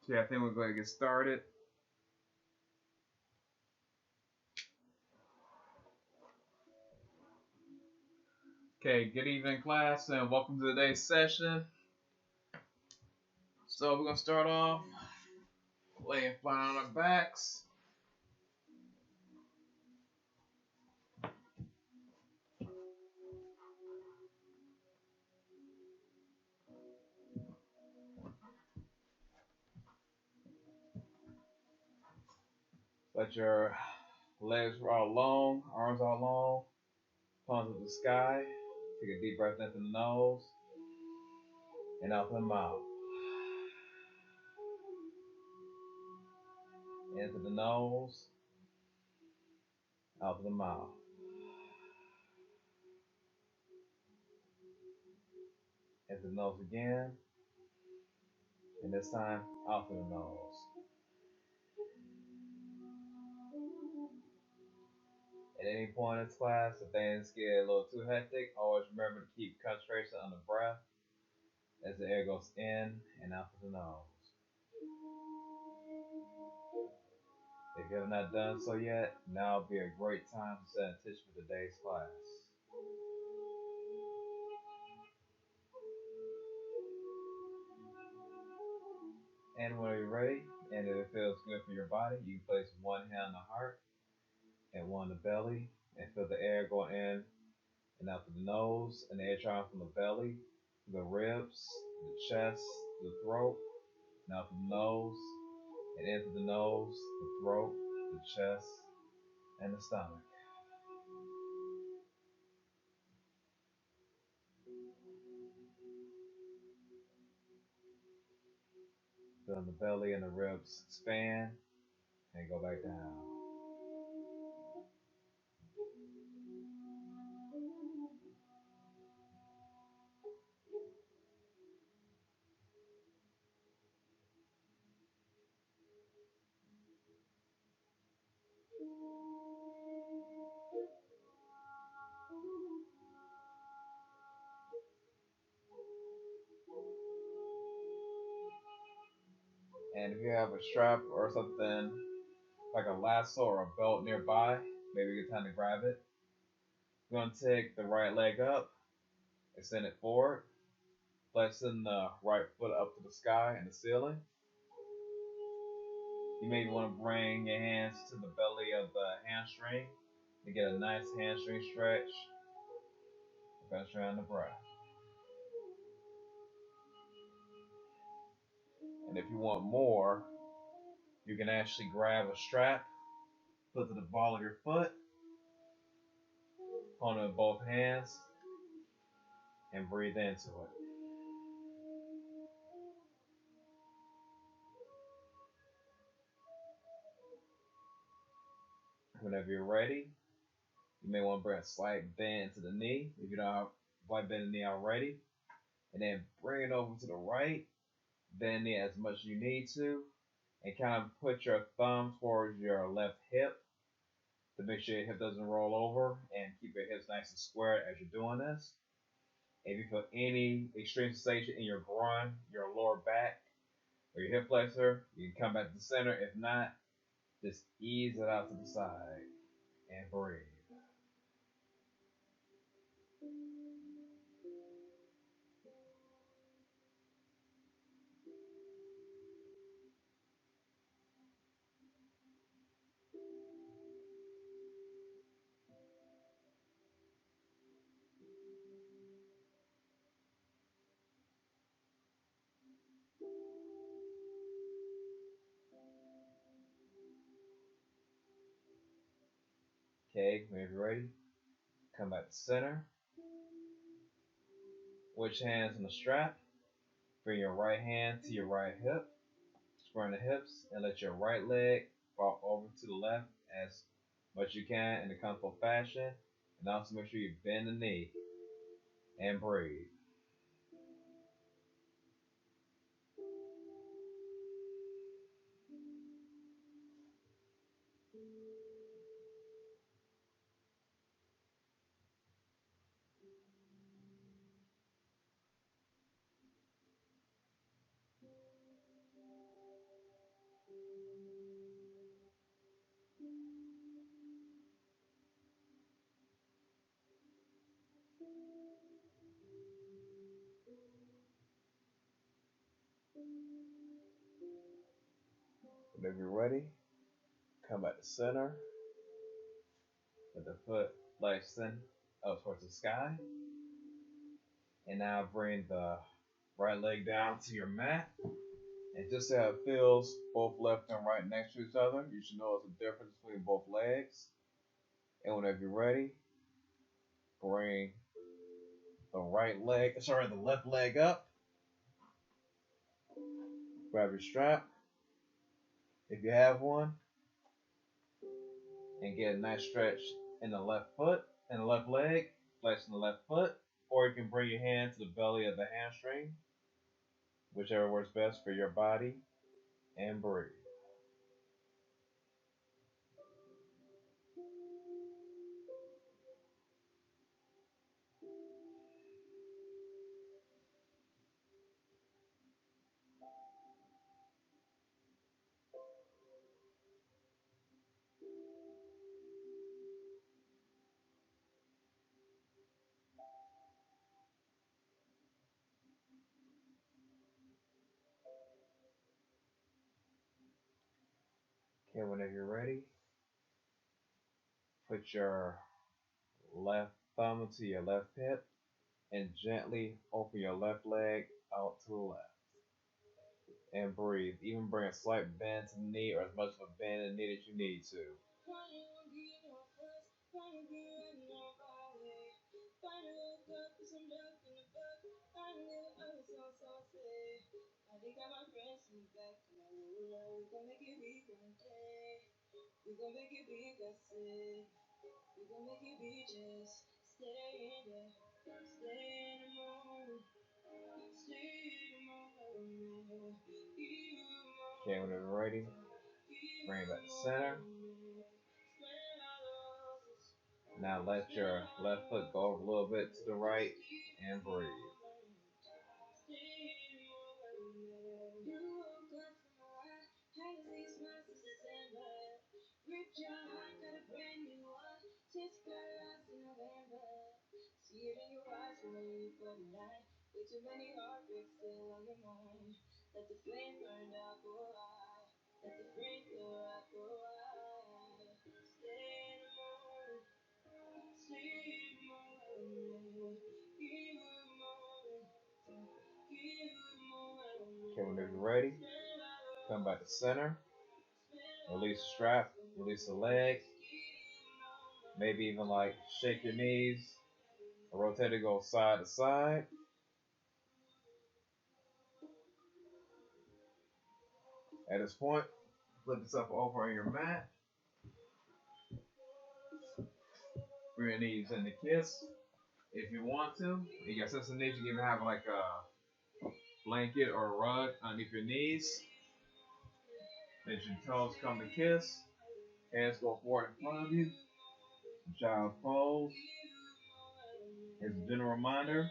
Okay, I think we're going to get started. Okay, good evening, class, and welcome to today's session. So we're going to start off laying flat on our backs. Let your legs are long, arms are long, palms to the sky. Take a deep breath in through the nose and out through the mouth. In through the nose, out through the mouth. In through the nose again, and this time out through the nose. At any point in this class, if things get a little too hectic, always remember to keep concentration on the breath as the air goes in and out through the nose. If you have not done so yet, now would be a great time to set intention for today's class. And when you're ready, and if it feels good for your body, you can place one hand on the heart and one on the belly, and feel the air going in and out through the nose, and the air traveling from the belly to the ribs, the chest, the throat, and out through the nose, and in through the nose, the throat, the chest, and the stomach. Feeling the belly and the ribs expand and go back down. And if you have a strap or something like a lasso or a belt nearby, maybe a good time to grab it. You're going to take the right leg up, extend it forward, flexing the right foot up to the sky and the ceiling. You may want to bring your hands to the belly of the hamstring to get a nice hamstring stretch. Concentrate on the breath. And if you want more, you can actually grab a strap, put it to the ball of your foot, hold it with both hands, and breathe into it. Whenever you're ready, you may want to bring a slight bend to the knee if you don't have quite bend the knee already, and then bring it over to the right, bend it as much as you need to, and kind of put your thumb towards your left hip to make sure your hip doesn't roll over and keep your hips nice and square as you're doing this. If you feel any extreme sensation in your groin, your lower back, or your hip flexor, you can come back to the center. If not, just ease it out to the side and breathe. Okay, whenever you're ready, come back to center. Switch hands on the strap. Bring your right hand to your right hip. Square the hips and let your right leg fall over to the left as much as you can in a comfortable fashion. And also make sure you bend the knee and breathe. Whenever you're ready, come back to center. Let the foot extend up towards the sky. And now bring the right leg down to your mat. And just see how it feels, both left and right next to each other. You should notice the difference between both legs. And whenever you're ready, bring the left leg up. Grab your strap, if you have one, and get a nice stretch in the left foot and the left leg, flexing the left foot. Or you can bring your hand to the belly of the hamstring, whichever works best for your body, and breathe. Okay, whenever you're ready, put your left thumb to your left hip and gently open your left leg out to the left. And breathe. Even bring a slight bend to the knee or as much of a bend in the knee that you need to. Okay, whenever you're ready, bring it back to center. Now let your left foot go over a little bit to the right and breathe. Okay, whenever you're ready, come back to center. Release the strap, release the leg. Maybe even shake your knees or rotate it, go side to side. At this point, flip yourself over on your mat. Bring your knees in the kiss if you want to. You got sensitive knees, you can even have a blanket or a rug underneath your knees. Let your toes come to kiss. Hands go forward in front of you. Child's pose. As a general reminder,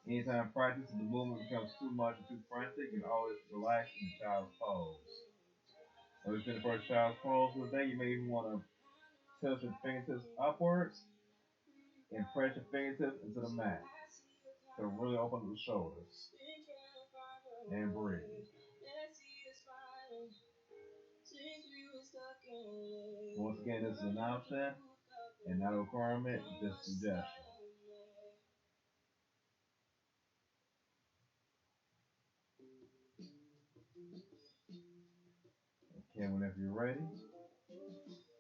anytime practice and the movement becomes too much or too frantic, you can always relax in child's pose. When we finish first child's pose for the day, you may even want to tilt your fingertips upwards and press your fingertips into the mat to really open up the shoulders. And breathe. Once again, this is an option and not a requirement, just a suggestion. Okay, whenever you're ready,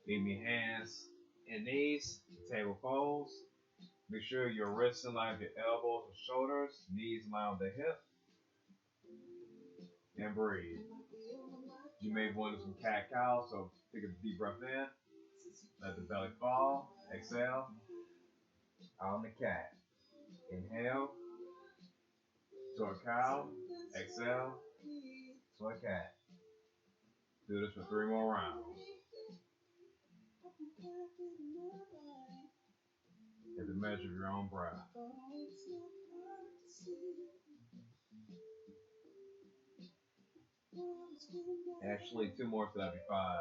leave your hands and knees, table pose. Make sure your wrists align with your elbows and shoulders, knees align with the hip, and breathe. You may want to do some cat-cow, so take a deep breath in, let the belly fall, exhale, out on the cat. Inhale, to a cow, exhale, to a cat. Do this for 3 more rounds. At the measure of your own breath. Actually, 2 more, so that'd be 5.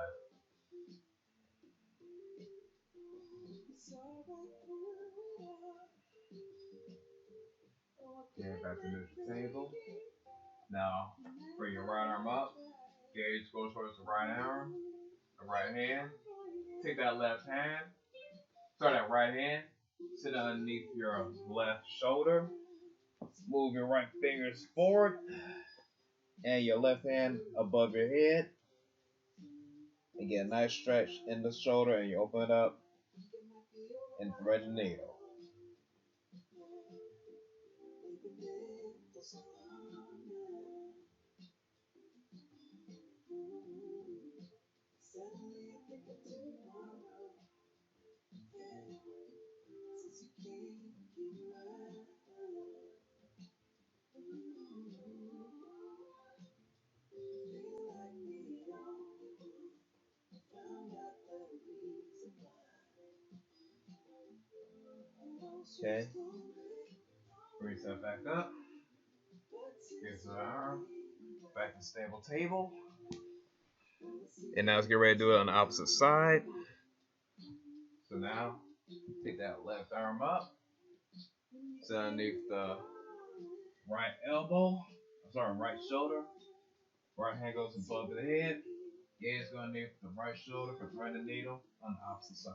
Okay, back to neutral table. Now, bring your right arm up. Gauge goes towards the right arm, the right hand. Take that left hand, sorry, that right hand, sit underneath your left shoulder. Move your right fingers forward and your left hand above your head. And get a nice stretch in the shoulder, and you open it up and thread the needle. Okay. Bring yourself back up. Here's the arm. Back to stable table. And now let's get ready to do it on the opposite side. So now, take that left arm up. Sit underneath the right elbow. Right shoulder. Right hand goes above the head. Gaze going underneath the right shoulder for thread the needle on the opposite side.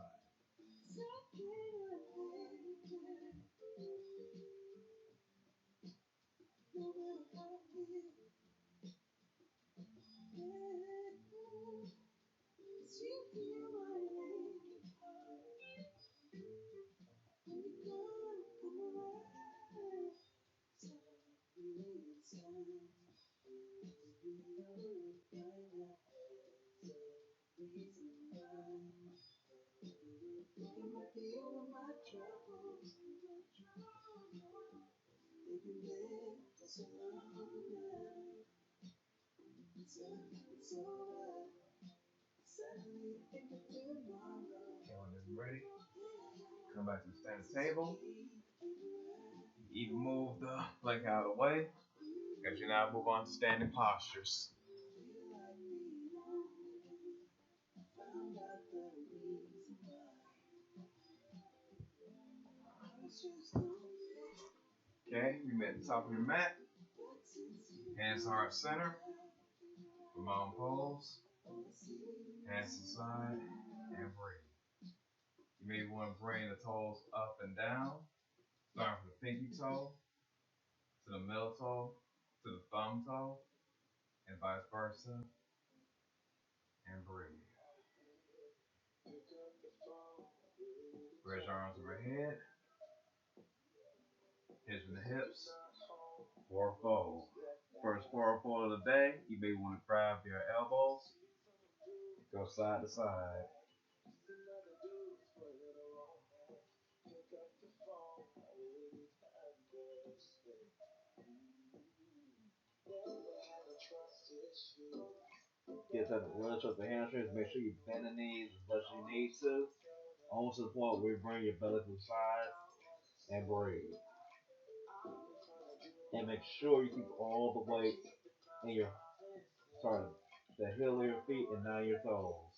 Okay, when it's ready, come back to the standing table. Even move the leg out of the way. As you now move on to standing postures. Okay, you met the top of your mat. Hands heart center. Long pose. Hands to the side and breathe. You may want to bring the toes up and down. Starting from the pinky toe to the middle toe to the thumb toe and vice versa. And breathe. Raise your arms overhead. Hinge in the hips. Forward fold. First forward fold of the day, you may want to grab your elbows. Go side to side. Get that really trust the hamstrings. Make sure you bend the knees as much as you need to. Almost to the point where you bring your belly to the side and breathe. And make sure you keep all the weight in your, the heel of your feet and not your toes.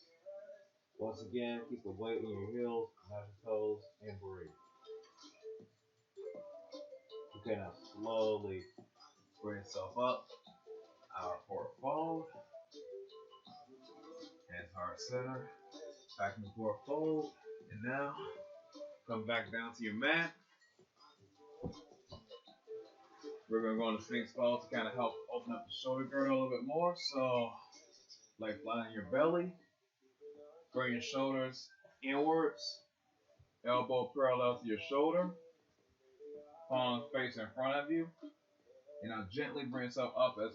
Once again, keep the weight in your heels, not your toes, and breathe. Okay, now slowly bring yourself up. Out forward fold. Hands heart center. Back in the forward fold. And now, come back down to your mat. We're going to go into Sphinx pose to kind of help open up the shoulder girdle a little bit more. So, like flying your belly. Bring your shoulders inwards. Elbow parallel to your shoulder. Palms face in front of you. And now gently bring yourself up as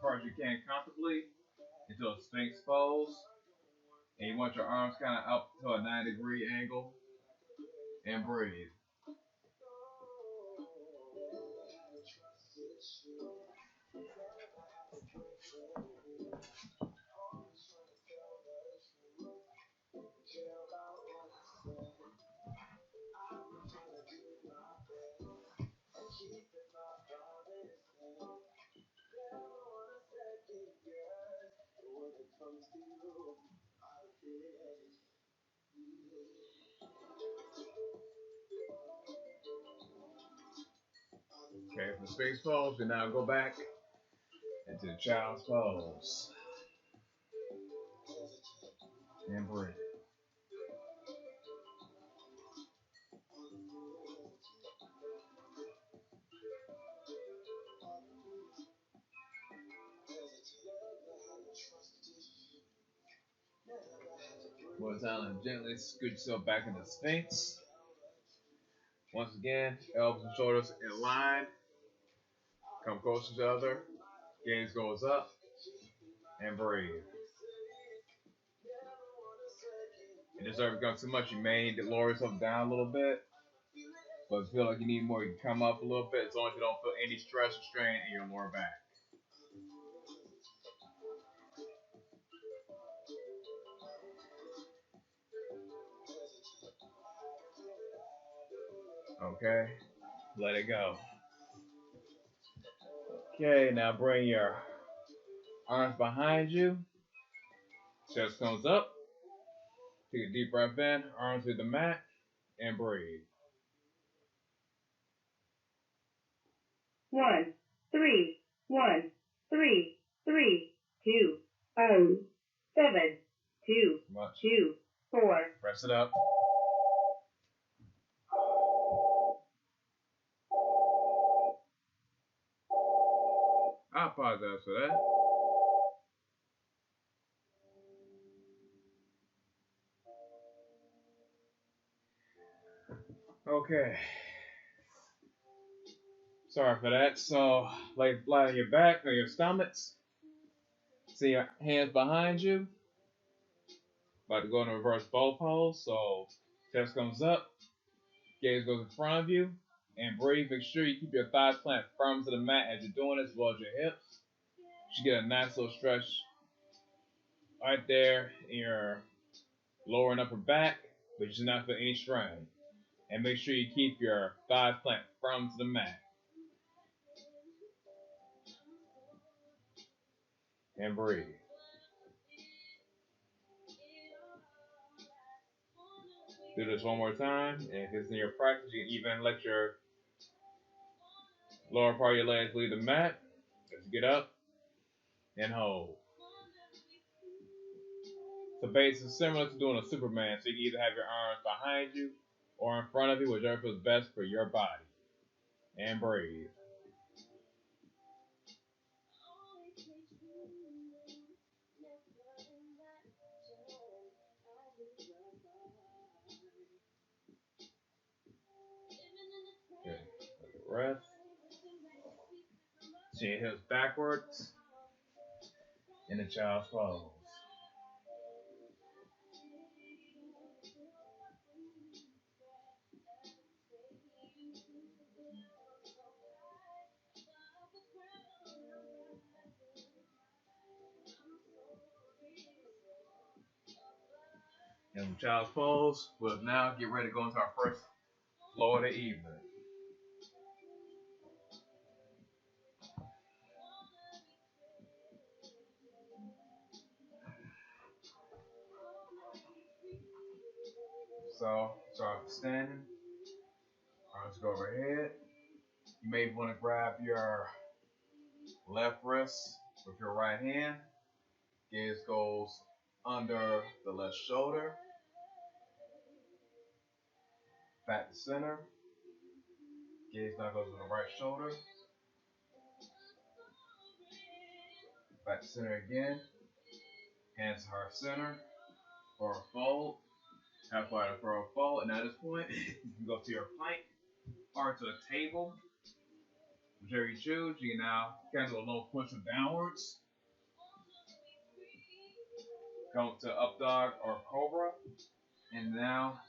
far as you can comfortably into a Sphinx pose. And you want your arms kind of up to a 90-degree angle. And breathe. Okay, from Sphinx pose, we now go back into the child's pose. And breathe. One time, and gently scoot yourself back into Sphinx. Once again, elbows and shoulders in line. Come close to each other. Gaze goes up. And breathe. If this ever becomes too much, you may need to lower yourself down a little bit. But if you feel like you need more, you can come up a little bit as long as you don't feel any stress or strain in your lower back. Okay, let it go. Okay, now bring your arms behind you. Chest comes up. Take a deep breath in, arms to the mat, and breathe. 1, 3, 1, 3, 3, 2, 0, 7, 2, 2, 4. Press it up. I apologize for that. Okay. Sorry for that. So, lay flat on your back or your stomachs. See your hands behind you. About to go into reverse bow pose. So, chest comes up. Gaze goes in front of you. And breathe. Make sure you keep your thighs planted firm to the mat as you're doing this, as well as your hips. You get a nice little stretch right there in your lower and upper back, but you should not feel any strain. And make sure you keep your thighs planted firm to the mat. And breathe. Do this one more time, and if it's in your practice, you can even let your lower part of your legs leave the mat. Let's get up and hold. So basically similar to doing a Superman, so you can either have your arms behind you or in front of you, whichever feels best for your body. And breathe. Okay, rest. Chin hips backwards in the child's pose. In the child's pose, we'll now get ready to go into our first flow of the evening. So, start standing. Arms go overhead. You may want to grab your left wrist with your right hand. Gaze goes under the left shoulder. Back to center. Gaze now goes to the right shoulder. Back to center again. Hands to heart center. Forward fold. Halfway to forward fold. And at this point, you can go to your plank or to the table. Whichever you choose, you can now kind of do a little push of downwards. Go to up dog or cobra. And now,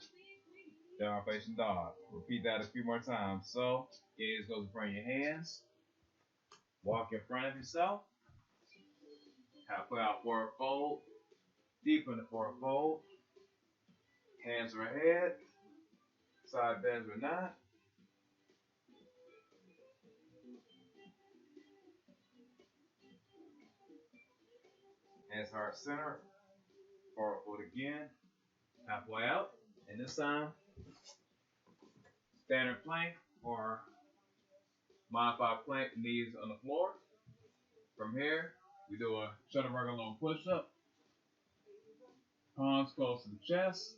down facing dog. Repeat that a few more times. So, gaze goes in front of your hands. Walk in front of yourself. Halfway out forward fold. Deep in the forward fold. Hands are ahead. Side bends or not. Hands heart center. Forward fold again. Halfway out. And this time, standard plank or modified plank, knees on the floor. From here, we do a chaturanga long push-up. Palms close to the chest.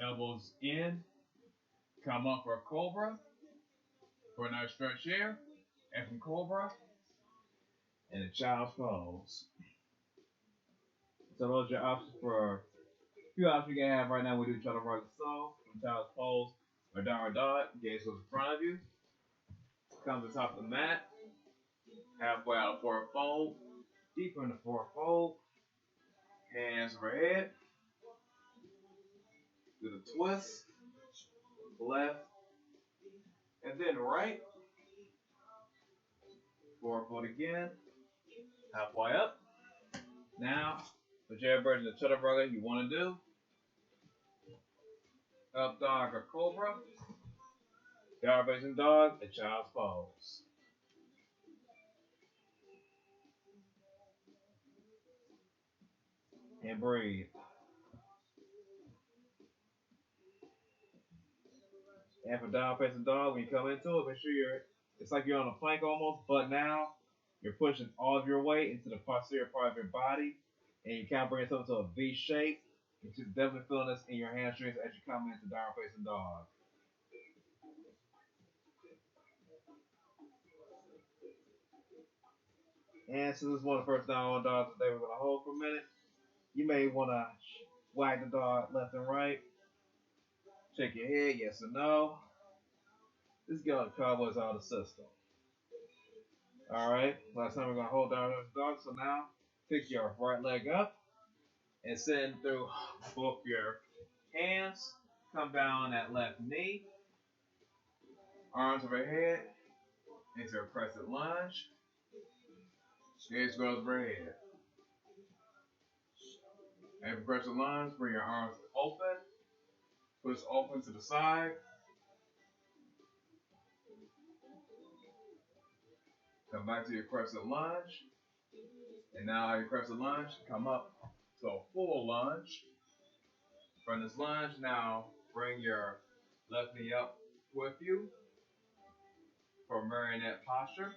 Elbows in. Come up for a cobra. For a nice stretch here. And from cobra. And a child's pose. So those are your options for a few options you can have right now. We do chaturanga soul, from child's pose, or downward dog. Gaze goes in front of you. Come to the top of the mat. Halfway out of forward fold. Deeper in the forward fold. Hands overhead. Do the twist. Left. And then right. Forward fold again. Halfway up. Now, whichever version of chaturanga you want to do. Up dog or cobra. Downward facing dog, a child's pose. And breathe. And for down facing dog, when you come into it, make sure it's like you're on a plank almost, but now you're pushing all of your weight into the posterior part of your body, and you kind of bring yourself to a V shape. You should definitely feeling this in your hamstrings as you come into down facing dog. And since this is one of the first down dogs that we're going to hold for a minute, you may want to wag the dog left and right. Shake your head, yes or no. This is going to cover us out of the system. Alright, last time we're going to hold down this dog, so now pick your right leg up and send through both your hands. Come down that left knee. Arms overhead into a crescent lunge. Gaze goes overhead. And for crescent lunge, bring your arms open. Push open to the side. Come back to your crescent lunge. And now your crescent lunge, come up to a full lunge. From this lunge, now bring your left knee up with you for marionette posture.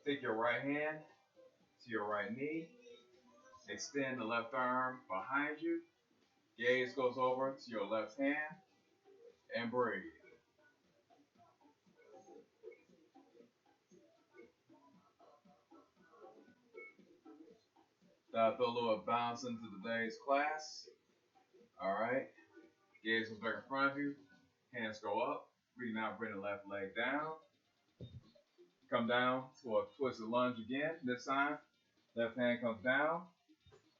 Take your right hand to your right knee. Extend the left arm behind you. Gaze goes over to your left hand. And breathe. That'll throw a little bounce into today's class. Alright. Gaze goes back in front of you. Hands go up. Breathe out, bring the left leg down. Come down to a twisted lunge again. This time, left hand comes down.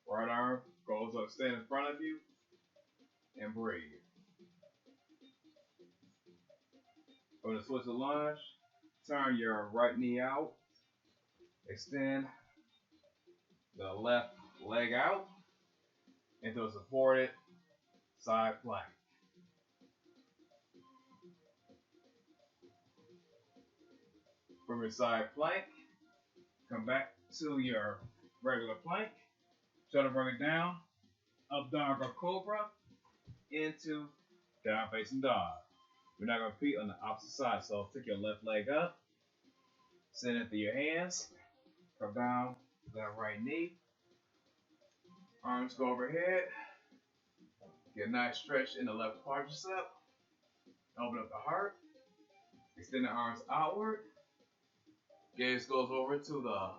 Right arm goes up, stand in front of you. And breathe. From the twisted lunge, turn your right knee out. Extend the left leg out into a supported side plank. From your side plank, come back to your regular plank. Try to bring it down. Up dog or cobra into down facing dog. We're not going to repeat on the opposite side. So take your left leg up. Send it through your hands. Come down to that right knee. Arms go overhead. Get a nice stretch in the left quadricep. Open up the heart. Extend the arms outward. Gaze goes over to the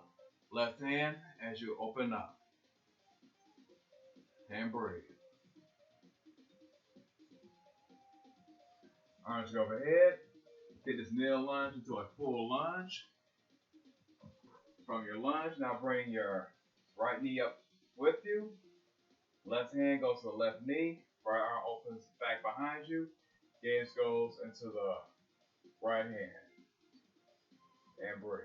left hand as you open up. And breathe. Arms go overhead. Take this kneel lunge into a full lunge. From your lunge, now bring your right knee up with you. Left hand goes to the left knee. Right arm opens back behind you. Gaze goes into the right hand. And breathe.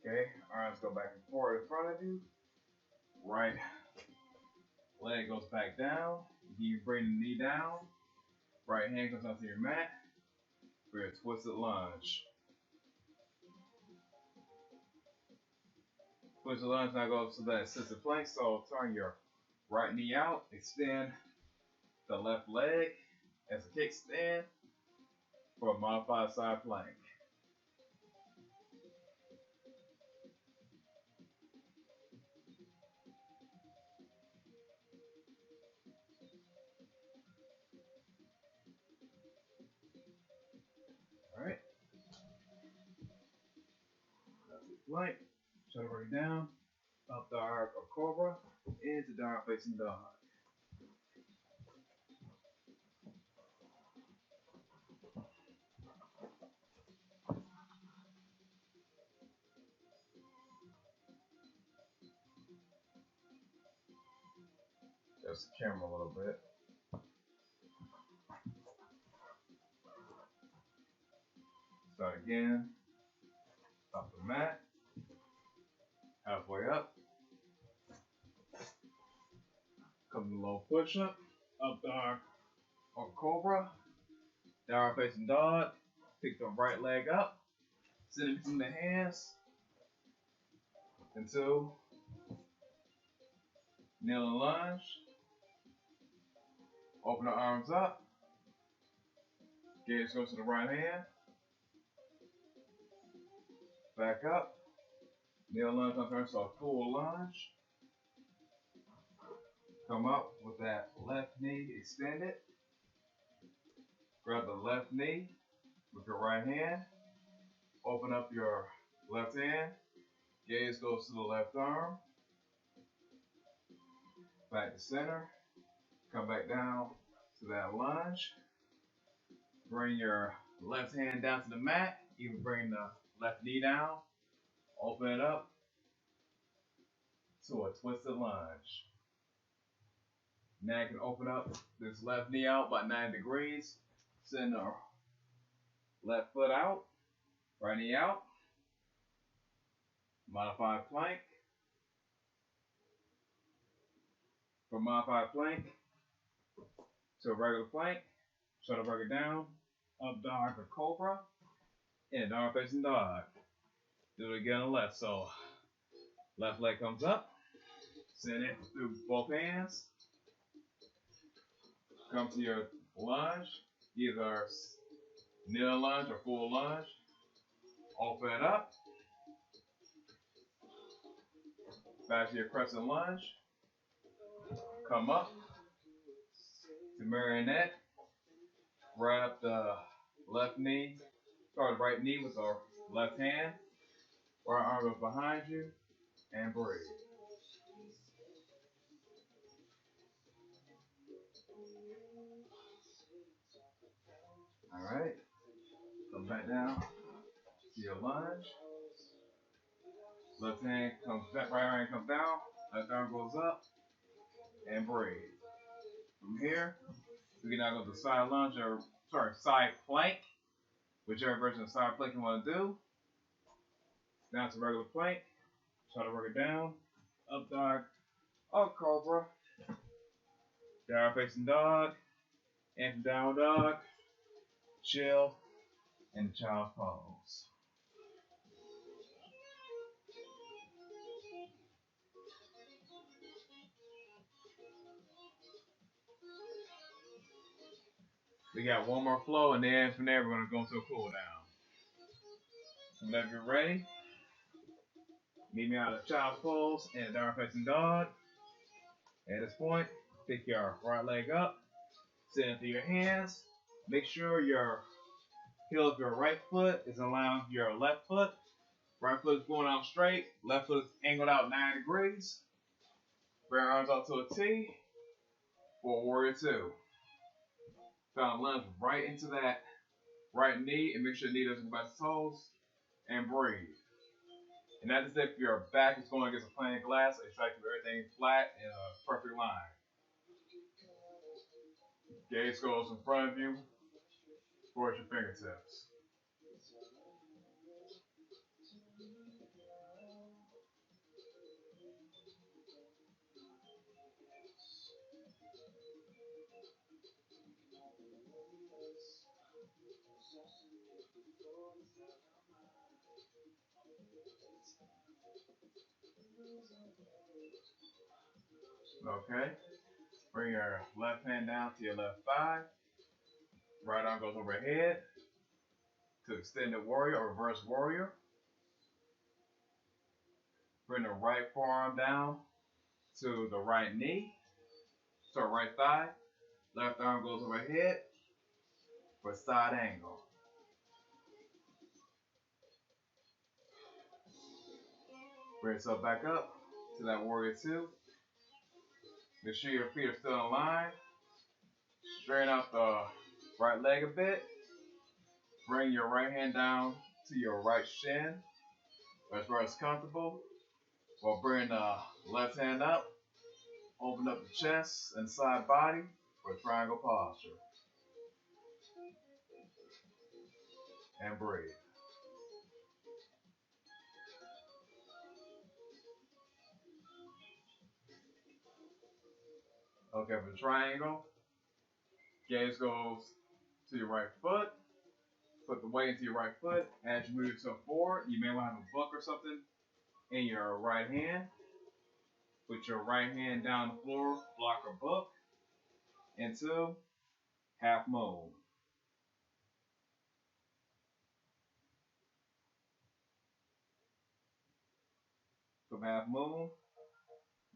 Okay, arms go back and forward in front of you. Right leg goes back down. You bring the knee down. Right hand goes onto your mat for your twisted lunge. Twisted lunge now goes to that assisted plank. So turn your right knee out. Extend the left leg as a kickstand for a modified side plank. flank. Try to bring it down. Up dog or cobra. Into dog facing dog. Adjust the camera a little bit. Start again. Up the mat. Halfway up. Come to low push up. Up dog or cobra. Down facing dog. Pick the right leg up. Send it between the hands. Into kneel and lunge. Open the arms up. Gaze goes to the right hand. Back up. Kneel lunge on turn, so a full lunge. Come up with that left knee extended. Grab the left knee with your right hand. Open up your left hand. Gaze goes to the left arm. Back to center. Come back down to that lunge. Bring your left hand down to the mat. Even bring the left knee down. Open it up to a twisted lunge. Now you can open up this left knee out by 90 degrees. Send the left foot out. Right knee out. Modified plank. From modified plank to a regular plank. Try to break it down. Up dog or cobra. And dog facing dog. Do it again on the left. So left leg comes up. Send it through both hands. Come to your lunge. Either kneel lunge or full lunge. Open it up. Back to your crescent lunge. Come up to marionette. Grab the left knee, or the right knee with the left hand. Right arm goes behind you and breathe. All right. Come back down to your lunge. Left hand comes back, right hand comes down. Left arm goes up and breathe. From here, we can now go to side lunge or side plank, whichever version of side plank you want to do. Down to regular plank. Try to work it down. Up dog or cobra. Down facing dog. And from down dog. Chill in the child's pose. We got one more flow, and then from there we're going to go into a cool down. Whenever you're ready, meet me out of child's pose and down facing dog. At this point, pick your right leg up, sit into your hands. Make sure your heel of your right foot is in line with your left foot. Right foot is going out straight, left foot is angled out 90 degrees. Bring your arms out to a T for warrior two. Found lunge right into that right knee and make sure the knee doesn't go back to toes and breathe. And that's as if your back is going against a plane of glass, it's try to keep everything flat in a perfect line. Gaze goes in front of you towards your fingertips. Okay. Bring your left hand down to your left thigh. Right arm goes overhead to extended warrior or reverse warrior. Bring the right forearm down to the right knee. So right thigh. Left arm goes overhead for side angle. Bring yourself back up to that warrior two. Make sure your feet are still in line. Straighten out the right leg a bit. Bring your right hand down to your right shin, as far as comfortable. While bring the left hand up. Open up the chest and side body for triangle posture. And breathe. Okay, for triangle, gaze goes to your right foot. Put the weight into your right foot. As you move yourself forward, you may want to have a book or something in your right hand. Put your right hand down the floor, block or book, into half moon. From half moon,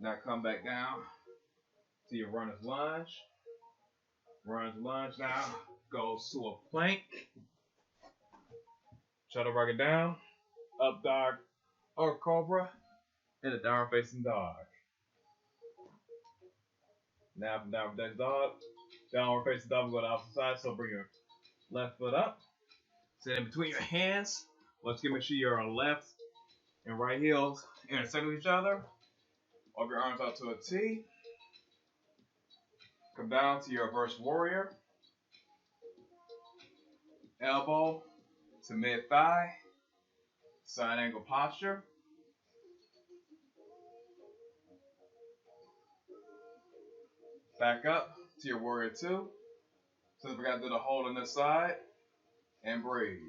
now come back down to your runner's lunge. Runner's lunge now goes to a plank. Try to rock it down. Up dog or cobra. And a downward facing dog. Now from downward facing dog. Downward facing dog, go to the opposite side. So bring your left foot up. Sit in between your hands. Let's make sure your left and right heels intersect with each other. Walk your arms out to a T. Come down to your reverse warrior. Elbow to mid thigh. Side angle posture. Back up to your warrior two. So we got to do the hold on this side. And breathe.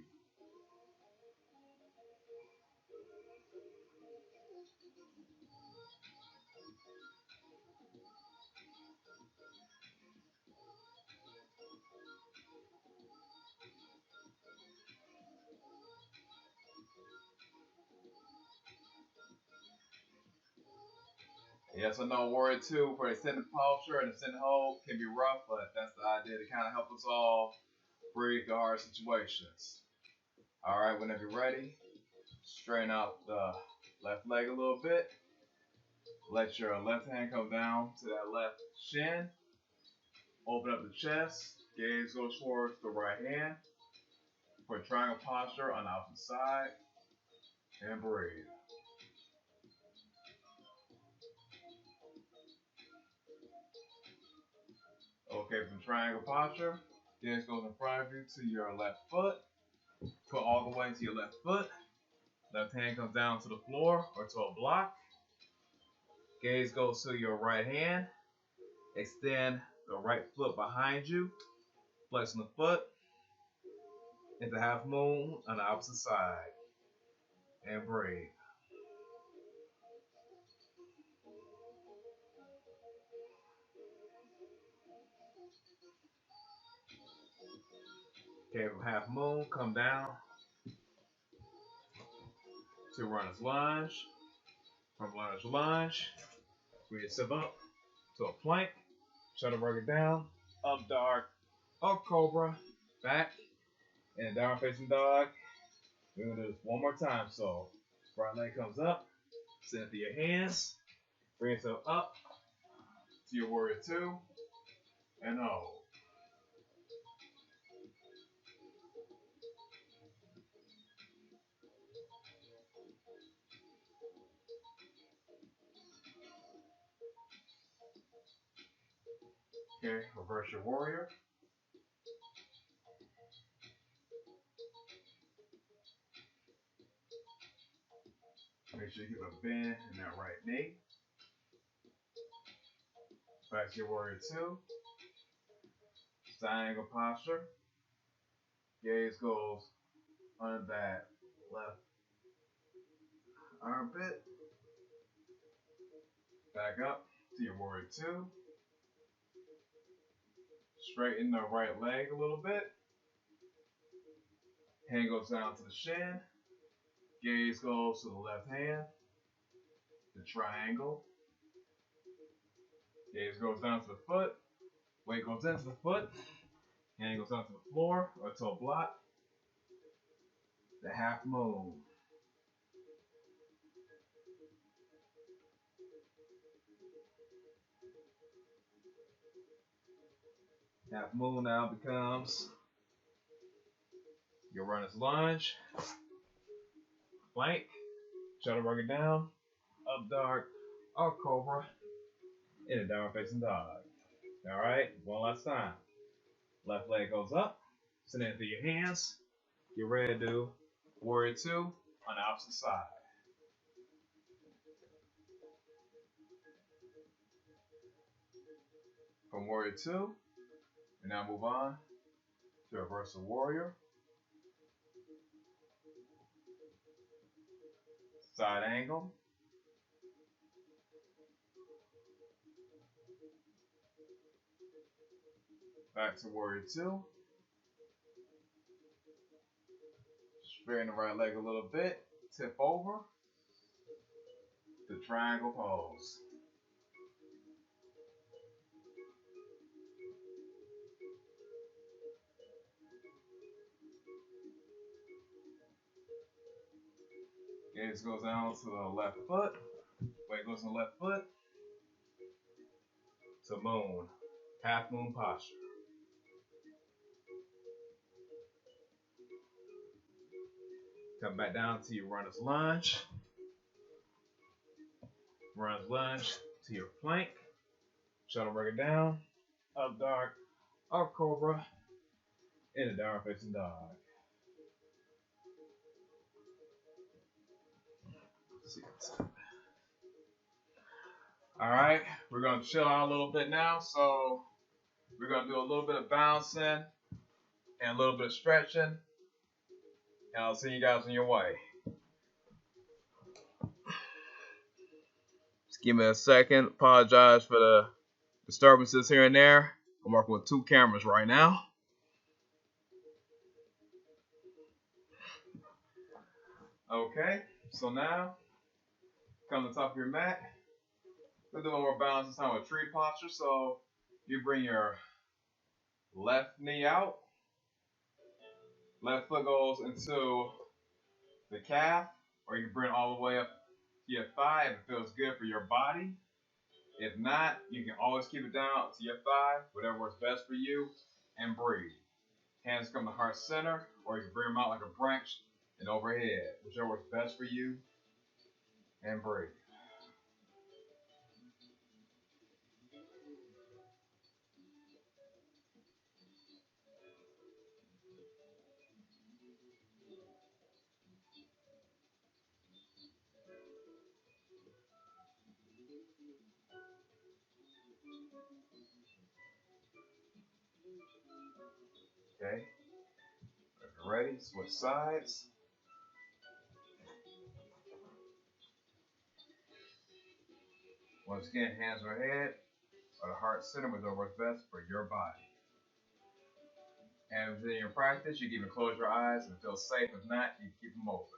Yes, I know warrior two for extended posture and extended hold can be rough, but that's the idea to kind of help us all breathe through hard situations. All right, whenever you're ready, straighten out the left leg a little bit. Let your left hand come down to that left shin. Open up the chest. Gaze goes towards the right hand for triangle posture on the opposite side. And breathe. Okay, from triangle posture, gaze goes in front of you to your left foot. Put all the way to your left foot. Left hand comes down to the floor or to a block. Gaze goes to your right hand. Extend the right foot behind you. Flexing the foot into half moon on the opposite side. And breathe. Okay, from half moon, come down to runner's lunge. From runner's lunge, bring yourself up to a plank. Try to work it down. Up dog, up cobra, back, and down facing dog. We're gonna do this one more time. So, right leg comes up, sit through your hands, bring yourself up to your warrior two, and hold. Okay, reverse your warrior. Make sure you keep a bend in that right knee. Back to your warrior two. Side angle posture. Gaze goes under that left armpit. Back up to your warrior two. Straighten the right leg a little bit. Hand goes down to the shin. Gaze goes to the left hand. The triangle. Gaze goes down to the foot. Weight goes into the foot. Hand goes down to the floor or to a block. The half moon. Half moon now becomes your runner's lunge, plank, shuttle working down, up dog, or cobra, in a downward facing dog. All right, one last time. Left leg goes up, send it through your hands. Get ready to do warrior two on the opposite side. From warrior two, we now move on to reversal warrior. Side angle. Back to warrior two. Straighten the right leg a little bit. Tip over. The triangle pose. Gaze goes down to the left foot. Weight goes to the left foot. To moon. Half moon posture. Come back down to your runner's lunge. Runner's lunge to your plank. Shuttle working down. Up dog. Up cobra. In a downward facing dog. Alright, we're going to chill out a little bit now. So we're going to do a little bit of bouncing and a little bit of stretching. And I'll see you guys on your way. Just give me a second. Apologize for the disturbances here and there. I'm working with two cameras right now. Okay, so now come to the top of your mat. We'll do one more balance this time with tree posture. So you bring your left knee out. Left foot goes into the calf, or you can bring it all the way up to your thigh if it feels good for your body. If not, you can always keep it down to your thigh, whatever works best for you, and breathe. Hands come to heart center, or you can bring them out like a branch and overhead, whichever works best for you, and breathe. Okay, if you're ready, switch sides. Once again, hands overhead, or the heart center, whichever works best for your body. And within your practice, you can even close your eyes and feel safe. If not, you can keep them open.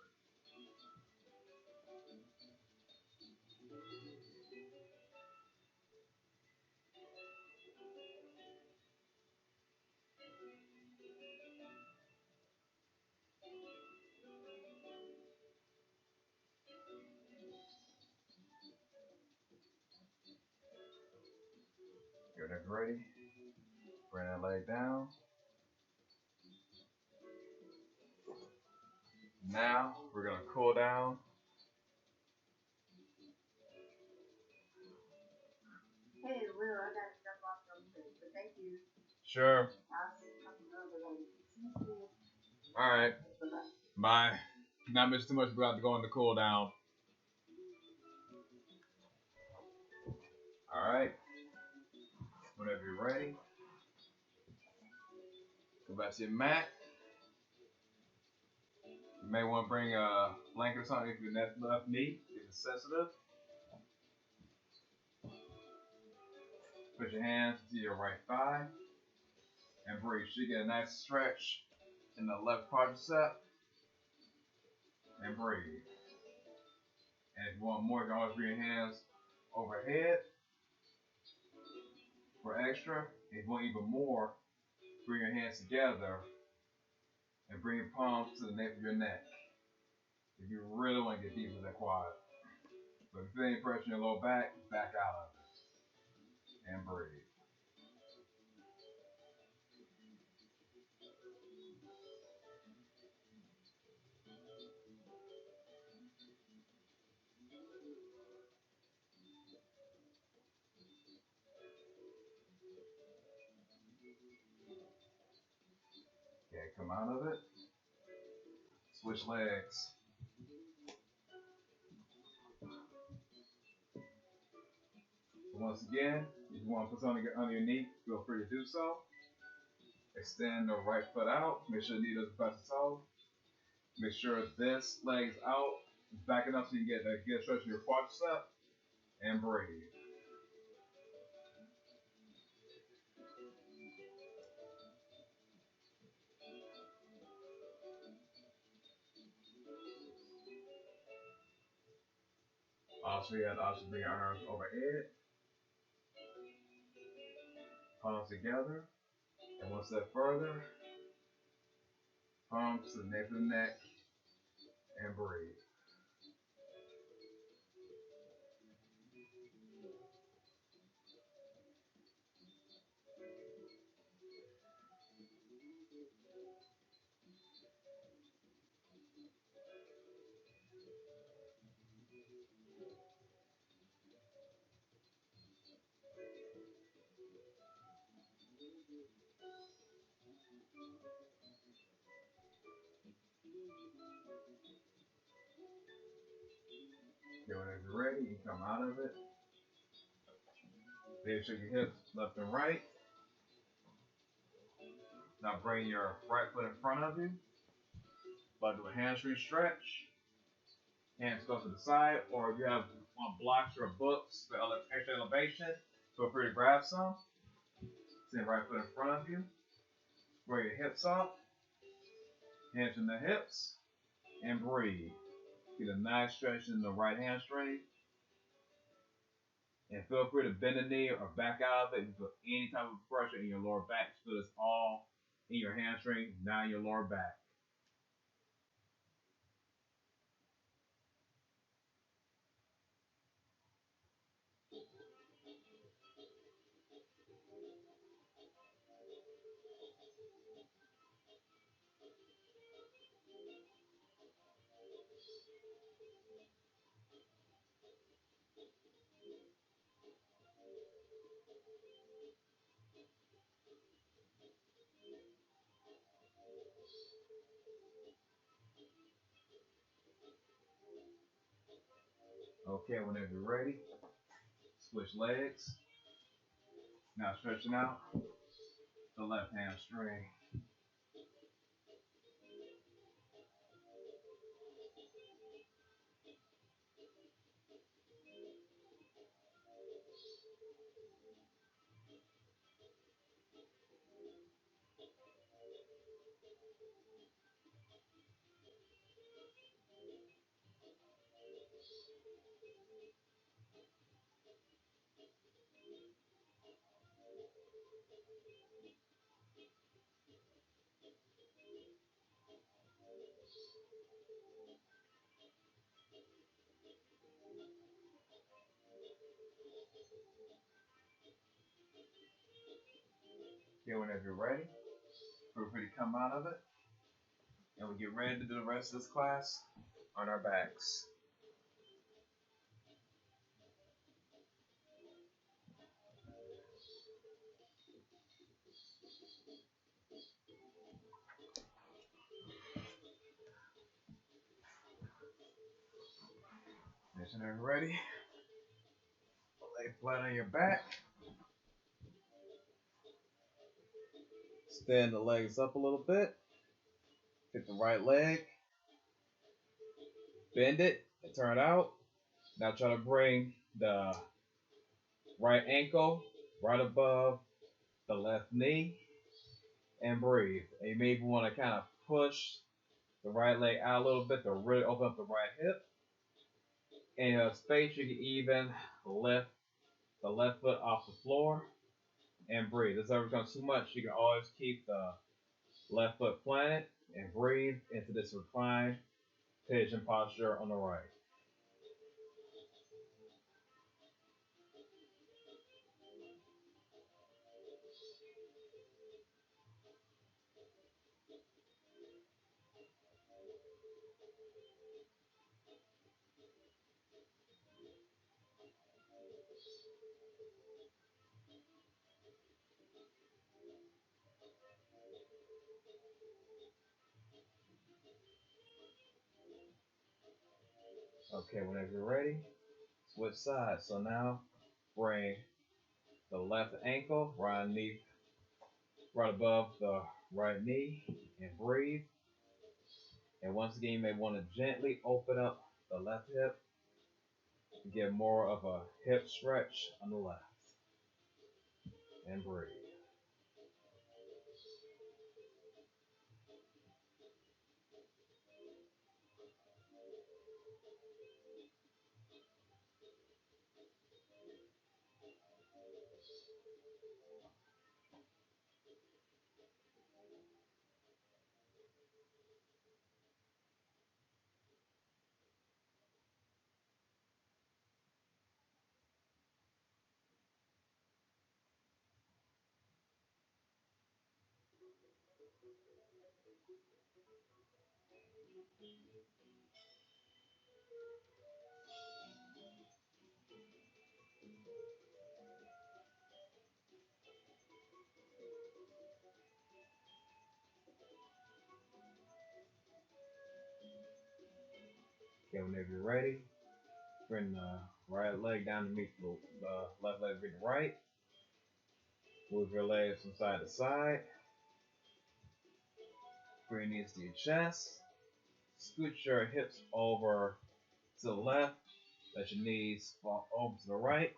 You're ready. Bring that leg down. Now we're going to cool down. Hey, Will, I got to jump off real quick, but thank you. Sure. All right. Bye. Not much too much. We're about to go into cool down. All right. Whenever you're ready, go back to your mat. You may want to bring a blanket or something if your left knee is sensitive. Put your hands to your right thigh and breathe. So you get a nice stretch in the left quadricep and breathe. And if you want more, you can always bring your hands overhead for extra. If you want even more, bring your hands together and bring your palms to the nape of your neck. If you really want to get deep with that quad. But if you feel any pressure in your lower back, back out of it. And breathe. Okay, come out of it. Switch legs. Once again, if you want to put something under your knee, feel free to do so. Extend the right foot out. Make sure the knee doesn't press the toe. Make sure this leg is out. It's back enough so you can get a good stretch of your quadricep. And breathe. Also, you have to also bring your arms overhead. Palms together. And one step further. Palms to the nape of the neck. And breathe. Okay, whenever you're ready, you come out of it. Then shake your hips left and right. Now bring your right foot in front of you. But do a hamstring stretch. Hands go to the side, or if you have blocks or books for extra elevation, feel free to grab some. Send right foot in front of you. Square your hips up. Hands in the hips. And breathe. Get a nice stretch in the right hamstring. And feel free to bend the knee or back out of it if you feel any type of pressure in your lower back. Just feel this all in your hamstring, not in your lower back. Okay, whenever you're ready, switch legs. Now stretching out the left hamstring. Okay, whenever you're ready, feel free to come out of it. And we get ready to do the rest of this class on our backs. Whenever you're ready, lay flat on your back. Stand the legs up a little bit. Hit the right leg. Bend it and turn out. Now try to bring the right ankle right above the left knee and breathe. And you may even want to kind of push the right leg out a little bit to really open up the right hip. In a space, you can even lift the left foot off the floor and breathe. If this ever becomes too much, you can always keep the left foot planted and breathe into this reclined pigeon posture on the right. Okay, whenever you're ready, switch sides. So now bring the left ankle right above the right knee and breathe. And once again, you may want to gently open up the left hip to get more of a hip stretch on the left. And breathe. Okay, whenever you're ready, bring the right leg down to meet the left leg with the right. Move your legs from side to side. Bring your knees to your chest. Scoot your hips over to the left. Let your knees fall over to the right.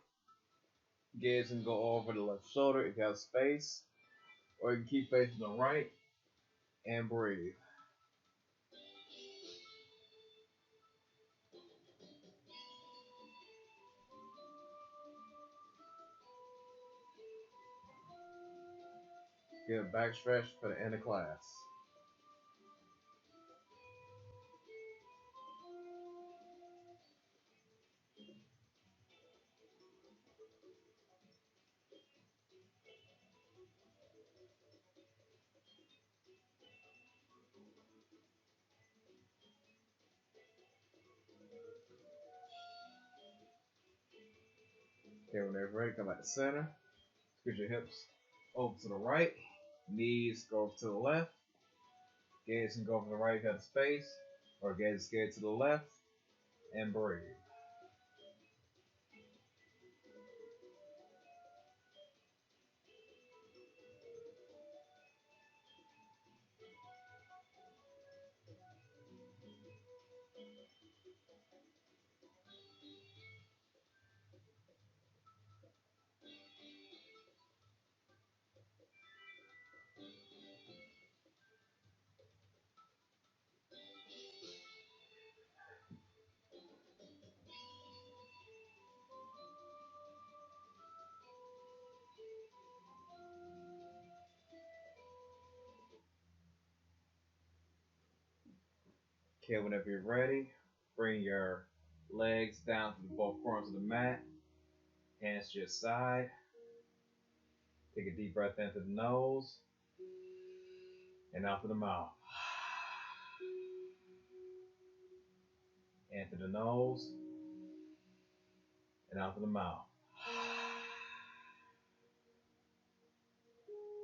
Gaze can go over the left shoulder if you have space. Or you can keep facing the right and breathe. Get a back stretch for the end of class. Okay, whenever you're ready, come back to center. Scoot your hips over to the right. Knees go over to the left. Gaze can go over to the right if you have space. Or gaze scared to the left. And breathe. Okay, whenever you're ready, bring your legs down to the both corners of the mat. Hands to your side. Take a deep breath in through the nose and out through the mouth. In through the nose and out through the mouth.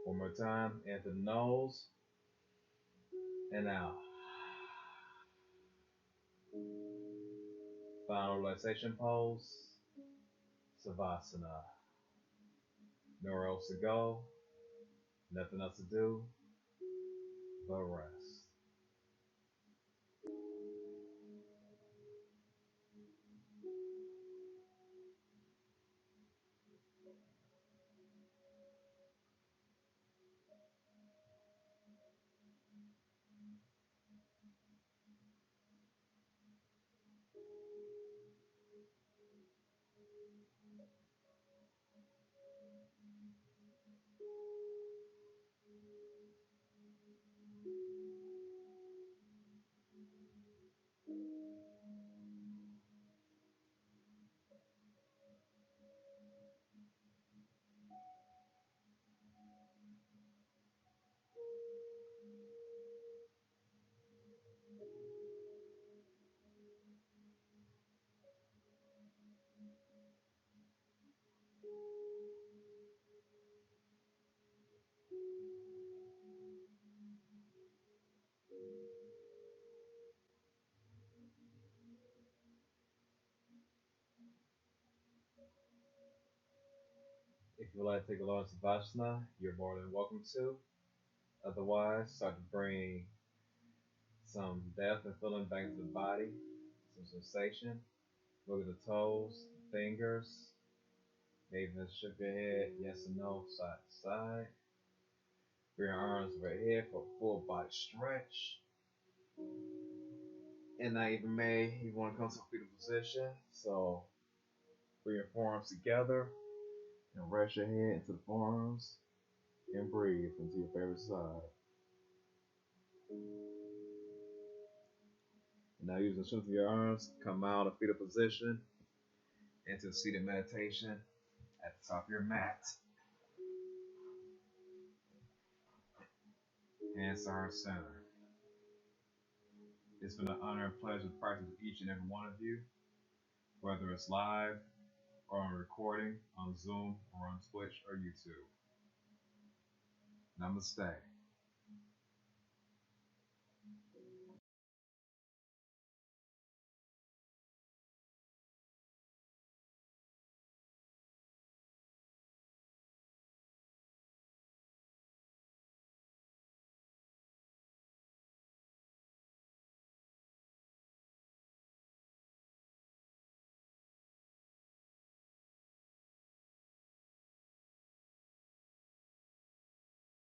One more time. In through the nose and out. Final relaxation pose. Savasana. Nowhere else to go. Nothing else to do but rest. you would like to take a long Savasana, you're more than welcome to. Otherwise, start to bring some depth and feeling back into the body, some sensation. Look at the toes, fingers. Maybe just shift your head, yes or no, side to side. Bring your arms overhead for a full body stretch. And now even may you want to come to a fetal position. So bring your forearms together and rest your head into the forearms and breathe into your favorite side. And now using the strength of your arms, come out of fetal position into seated meditation at the top of your mat. Hands to heart center. It's been an honor and pleasure to practice with each and every one of you, whether it's live or on recording on Zoom or on Twitch or YouTube. Namaste.